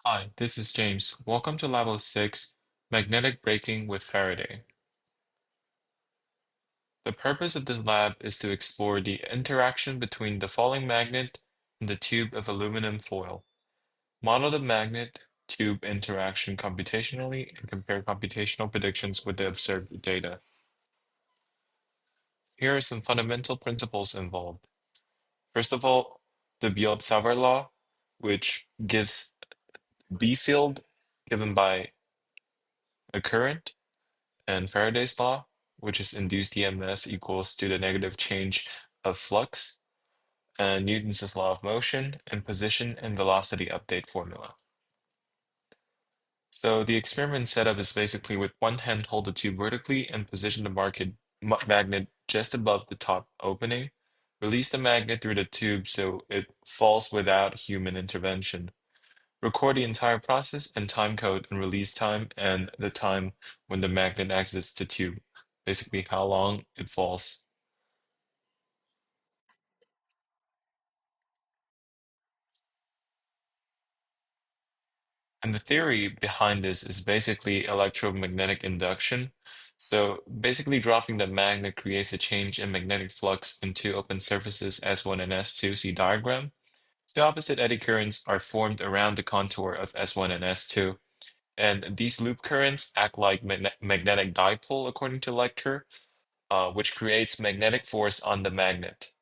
Hi, this is James. Welcome to Lab06, Magnetic Braking with Faraday. The purpose of this lab is to explore the interaction between the falling magnet and the tube of aluminum foil, model the magnet-tube interaction computationally, and compare computational predictions with the observed data. Here are some fundamental principles involved. First of all, the Biot-Savart law, which gives B field given by a current, and Faraday's law, which is induced EMF equals to the negative change of flux, and Newton's law of motion, and position and velocity update formula. So the experiment setup is basically with one hand hold the tube vertically and position the magnet just above the top opening. Release the magnet through the tube so it falls without human intervention. Record the entire process and time code and release time and the time when the magnet exits the tube, basically how long it falls. And the theory behind this is basically electromagnetic induction. So basically dropping the magnet creates a change in magnetic flux in two open surfaces S1 and S2, see diagram. The opposite eddy currents are formed around the contour of S1 and S2. And these loop currents act like magnetic dipole according to lecture, which creates magnetic force on the magnet.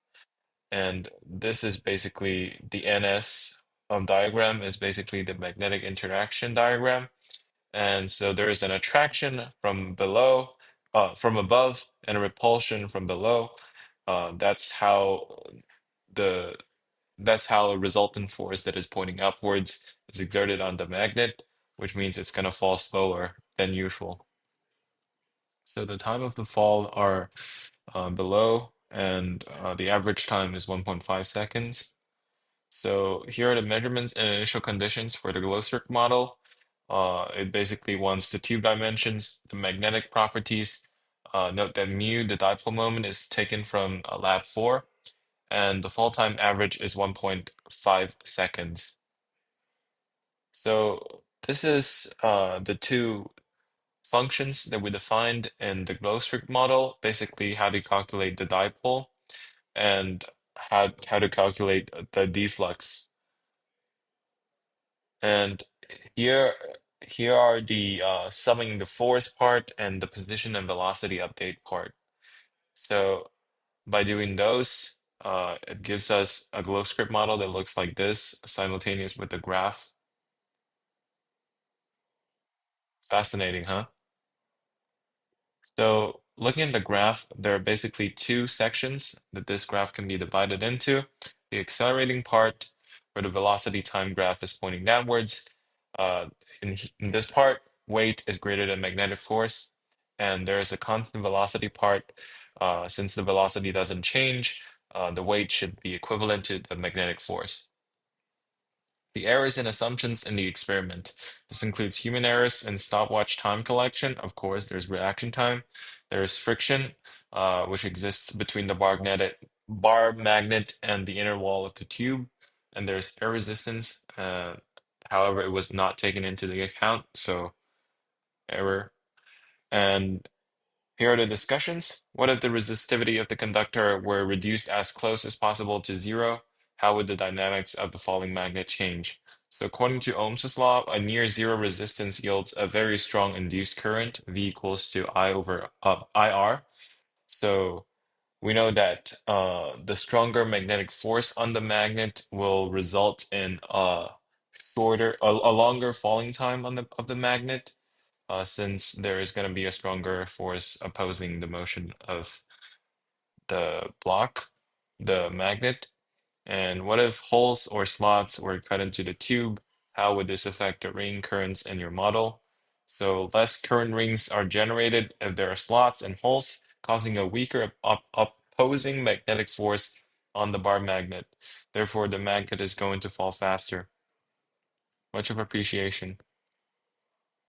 And this is basically the NS diagram is basically the magnetic interaction diagram. And so there is an attraction from below, from above, and a repulsion from below. That's how the that's how a resultant force that is pointing upwards is exerted on the magnet, which means it's going to fall slower than usual. So the time of the fall are below, and the average time is 1.5 seconds. So here are the measurements and initial conditions for the glow stick model. It basically wants the tube dimensions, the magnetic properties. Note that mu, the dipole moment, is taken from lab 4, and the fall time average is 1.5 seconds. So this is the two functions that we defined in the glow stick model, basically how to calculate the dipole and how to calculate the deflux. And here here are the summing the force part and the position and velocity update part. So by doing those, it gives us a glow script model that looks like this, simultaneous with the graph. Fascinating, huh? So looking at the graph, there are basically two sections that this graph can be divided into. The accelerating part, where the velocity time graph is pointing downwards. Uh, in this part, weight is greater than magnetic force, and there is a constant velocity part. Since the velocity doesn't change, the weight should be equivalent to the magnetic force. The errors and assumptions in the experiment. This includes human errors and stopwatch time collection. Of course, there's reaction time. There's friction, which exists between the bar magnet and the inner wall of the tube. And there's air resistance. However, it was not taken into the account, so error. And here are the discussions. What if the resistivity of the conductor were reduced as close as possible to zero? How would the dynamics of the falling magnet change? So according to Ohm's law, a near zero resistance yields a very strong induced current, V equals to I over IR. So we know that the stronger magnetic force on the magnet will result in a longer falling time on the magnet, since there is going to be a stronger force opposing the motion of the block, the magnet. And what if holes or slots were cut into the tube? How would this affect the ring currents in your model? So less current rings are generated if there are slots and holes, causing a weaker opposing magnetic force on the bar magnet. Therefore, the magnet is going to fall faster. Much of appreciation.